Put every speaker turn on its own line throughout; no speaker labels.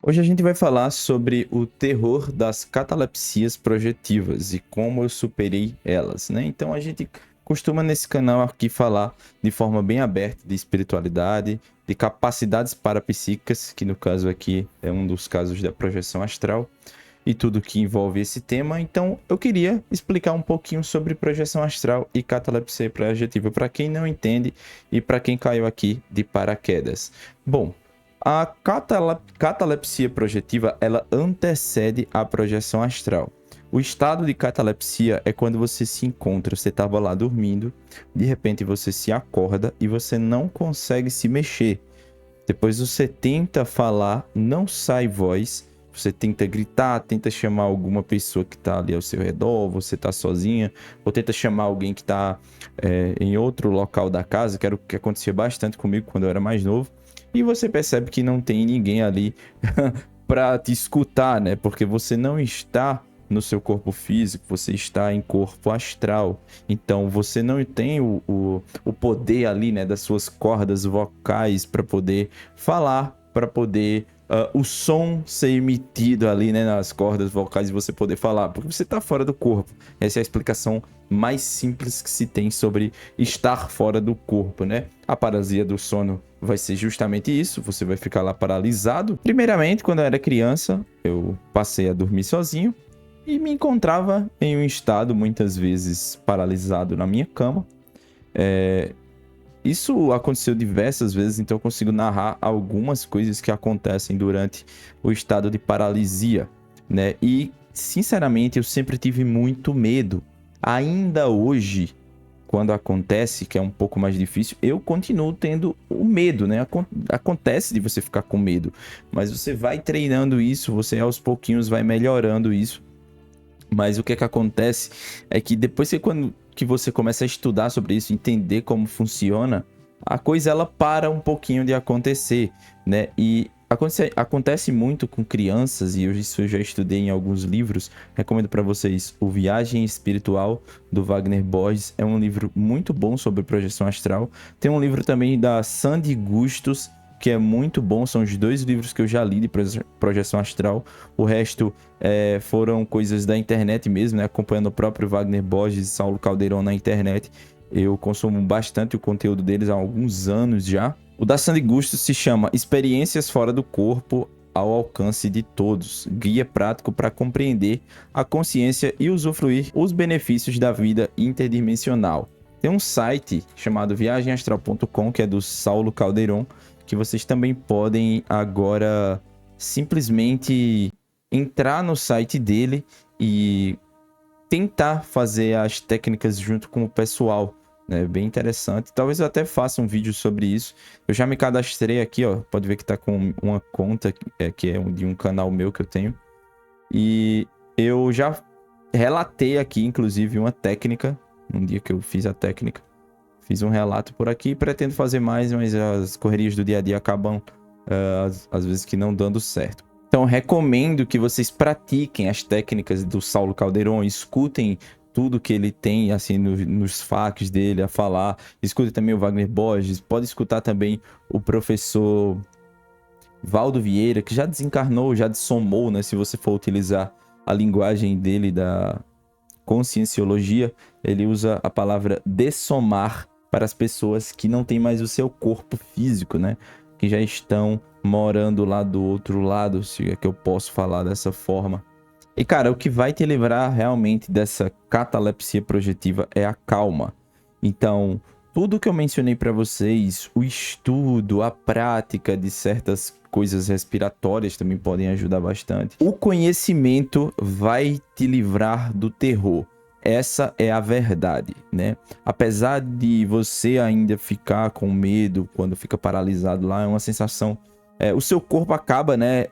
Hoje a gente vai falar sobre o terror das catalepsias projetivas e como eu superei elas, né? Então a gente costuma nesse canal aqui falar de forma bem aberta de espiritualidade, de capacidades parapsíquicas, que no caso aqui é um dos casos da projeção astral e tudo que envolve esse tema. Então eu queria explicar um pouquinho sobre projeção astral e catalepsia projetiva para quem não entende e para quem caiu aqui de paraquedas. Bom, a catalepsia projetiva, ela antecede a projeção astral. O estado de catalepsia é quando você se encontra, você estava lá dormindo, de repente você se acorda e você não consegue se mexer. Depois você tenta falar, não sai voz, você tenta gritar, tenta chamar alguma pessoa que está ali ao seu redor, você está sozinha, ou tenta chamar alguém que está em outro local da casa, que era o que acontecia bastante comigo quando eu era mais novo. E você percebe que não tem ninguém ali para te escutar, né? Porque você não está no seu corpo físico, você está em corpo astral. Então você não tem o poder ali, né, das suas cordas vocais para poder falar, para poder o som ser emitido ali, né, nas cordas vocais e você poder falar, porque você está fora do corpo. Essa é a explicação mais simples que se tem sobre estar fora do corpo, né? A paralisia do sono vai ser justamente isso, você vai ficar lá paralisado. Primeiramente, quando eu era criança, eu passei a dormir sozinho e me encontrava em um estado muitas vezes paralisado na minha cama. Isso aconteceu diversas vezes, então eu consigo narrar algumas coisas que acontecem durante o estado de paralisia, né? E, sinceramente, eu sempre tive muito medo. Ainda hoje, quando acontece, que é um pouco mais difícil, eu continuo tendo o medo, né? Acontece de você ficar com medo, mas você vai treinando isso, você aos pouquinhos vai melhorando isso. Mas o que acontece é que depois que você começa a estudar sobre isso, entender como funciona, a coisa ela para um pouquinho de acontecer, né? E acontece muito com crianças, e isso eu já estudei em alguns livros. Recomendo para vocês o Viagem Espiritual, do Wagner Borges. É um livro muito bom sobre projeção astral. Tem um livro também da Sandy Gustos, que é muito bom. São os dois livros que eu já li de projeção astral. O resto foram coisas da internet mesmo, né? Acompanhando o próprio Wagner Borges e Saulo Caldeirão na internet. Eu consumo bastante o conteúdo deles há alguns anos já. O da Sandy Gustos se chama Experiências Fora do Corpo ao Alcance de Todos. Guia prático para compreender a consciência e usufruir os benefícios da vida interdimensional. Tem um site chamado viagemastral.com, que é do Saulo Caldeirão, que vocês também podem agora simplesmente entrar no site dele e tentar fazer as técnicas junto com o pessoal, né? Bem interessante. Talvez eu até faça um vídeo sobre isso. Eu já me cadastrei aqui, ó. Pode ver que tá com uma conta que é de um canal meu que eu tenho. E eu já relatei aqui, inclusive, uma técnica. Um dia que eu fiz a técnica. Fiz um relato por aqui, pretendo fazer mais, mas as correrias do dia a dia acabam, às vezes, que não dando certo. Então, recomendo que vocês pratiquem as técnicas do Saulo Caldeirão, escutem tudo que ele tem, assim, nos FAQs dele a falar. Escutem também o Wagner Borges, pode escutar também o professor Valdo Vieira, que já desencarnou, já dessomou, né? Se você for utilizar a linguagem dele da conscienciologia, ele usa a palavra dessomar para as pessoas que não têm mais o seu corpo físico, né? Que já estão morando lá do outro lado, se é que eu posso falar dessa forma. E, cara, o que vai te livrar realmente dessa catalepsia projetiva é a calma. Então, tudo que eu mencionei para vocês, o estudo, a prática de certas coisas respiratórias também podem ajudar bastante. O conhecimento vai te livrar do terror. Essa é a verdade, né? Apesar de você ainda ficar com medo quando fica paralisado lá, é uma sensação... o seu corpo acaba, né,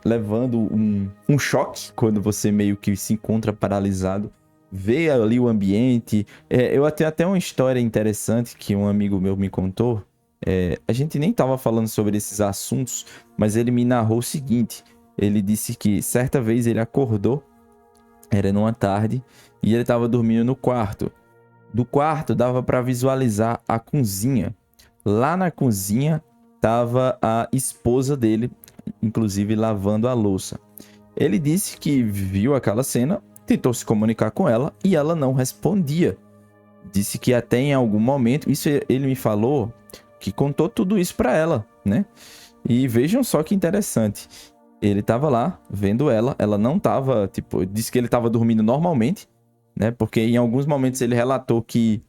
levando um choque quando você meio que se encontra paralisado. Vê ali o ambiente. Eu tenho até uma história interessante que um amigo meu me contou. A gente nem estava falando sobre esses assuntos, mas ele me narrou o seguinte. Ele disse que certa vez ele acordou, era numa tarde, e ele estava dormindo no quarto. Do quarto dava para visualizar a cozinha. Lá na cozinha estava a esposa dele inclusive lavando a louça. Ele disse que viu aquela cena, tentou se comunicar com ela e ela não respondia. Disse que até em algum momento, isso ele me falou, que contou tudo isso pra ela, né? E vejam só que interessante. Ele tava lá vendo ela não tava, tipo, disse que ele tava dormindo normalmente, né? Porque em alguns momentos ele relatou que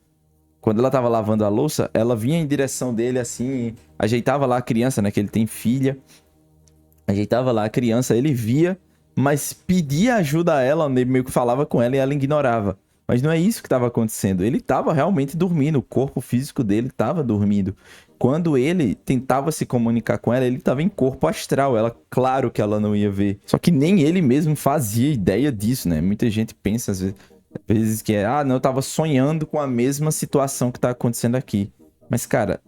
quando ela tava lavando a louça, ela vinha em direção dele assim, ajeitava lá a criança, né? Que ele tem filha. Ajeitava lá a criança, ele via, mas pedia ajuda a ela, ele meio que falava com ela e ela ignorava. Mas não é isso que estava acontecendo. Ele estava realmente dormindo, o corpo físico dele estava dormindo. Quando ele tentava se comunicar com ela, ele estava em corpo astral. Ela, claro que ela não ia ver. Só que nem ele mesmo fazia ideia disso, né? Muita gente pensa às vezes que não, eu tava sonhando com a mesma situação que tá acontecendo aqui. Mas, cara,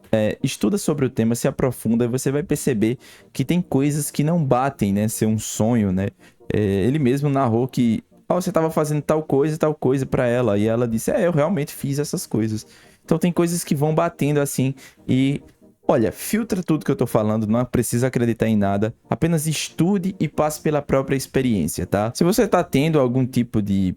estuda sobre o tema, se aprofunda e você vai perceber que tem coisas que não batem, né? Ser um sonho, né? Ele mesmo narrou que você tava fazendo tal coisa pra ela. E ela disse, eu realmente fiz essas coisas. Então tem coisas que vão batendo assim e... Olha, filtra tudo que eu tô falando, não precisa acreditar em nada. Apenas estude e passe pela própria experiência, tá? Se você tá tendo algum tipo de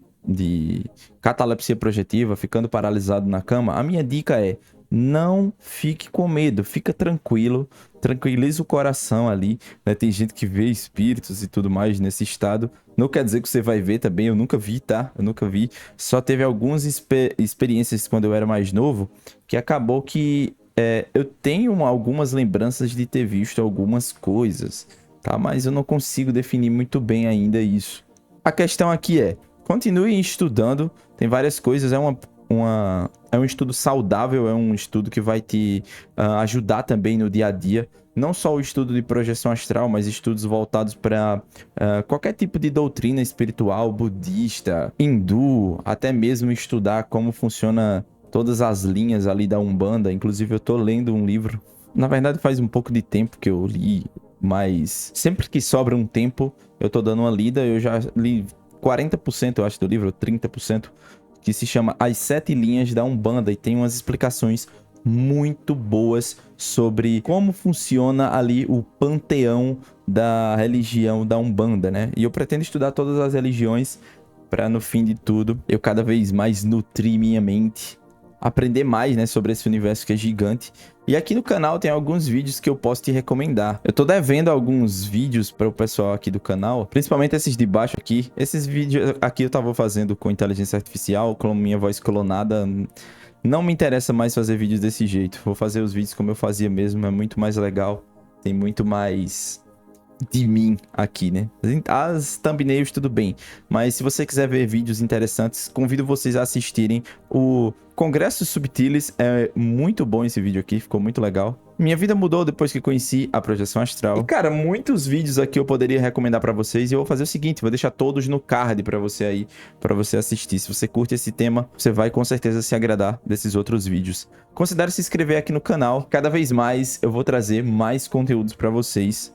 catalepsia projetiva, ficando paralisado na cama, a minha dica é: não fique com medo, fica tranquilo, tranquiliza o coração ali, né? Tem gente que vê espíritos e tudo mais nesse estado. Não quer dizer que você vai ver também, eu nunca vi, tá? Eu nunca vi. Só teve algumas experiências quando eu era mais novo, que acabou que eu tenho algumas lembranças de ter visto algumas coisas, tá? Mas eu não consigo definir muito bem ainda isso. A questão aqui continue estudando, tem várias coisas, é um estudo saudável, é um estudo que vai te ajudar também no dia a dia. Não só o estudo de projeção astral, mas estudos voltados para qualquer tipo de doutrina espiritual, budista, hindu, até mesmo estudar como funciona todas as linhas ali da Umbanda. Inclusive eu tô lendo um livro, na verdade faz um pouco de tempo que eu li, mas sempre que sobra um tempo eu tô dando uma lida. Eu já li 40%, eu acho, do livro, 30%, que se chama As 7 Linhas da Umbanda, e tem umas explicações muito boas sobre como funciona ali o panteão da religião da Umbanda, né? E eu pretendo estudar todas as religiões para, no fim de tudo, eu cada vez mais nutrir minha mente, aprender mais, né, sobre esse universo que é gigante. E aqui no canal tem alguns vídeos que eu posso te recomendar. Eu tô devendo alguns vídeos para o pessoal aqui do canal, principalmente esses de baixo aqui. Esses vídeos aqui eu tava fazendo com inteligência artificial, com minha voz clonada. Não me interessa mais fazer vídeos desse jeito. Vou fazer os vídeos como eu fazia mesmo, é muito mais legal. Tem muito mais de mim aqui, né? As thumbnails tudo bem, mas se você quiser ver vídeos interessantes, convido vocês a assistirem o Congresso Subtilis. É muito bom esse vídeo aqui, ficou muito legal. Minha vida mudou depois que conheci a projeção astral. E, cara, muitos vídeos aqui eu poderia recomendar pra vocês, e eu vou fazer o seguinte, vou deixar todos no card pra você aí, pra você assistir. Se você curte esse tema, você vai com certeza se agradar desses outros vídeos. Considere se inscrever aqui no canal. Cada vez mais eu vou trazer mais conteúdos pra vocês.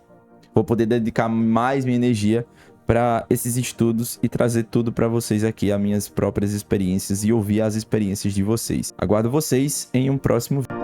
Vou poder dedicar mais minha energia para esses estudos e trazer tudo para vocês aqui, as minhas próprias experiências, e ouvir as experiências de vocês. Aguardo vocês em um próximo vídeo.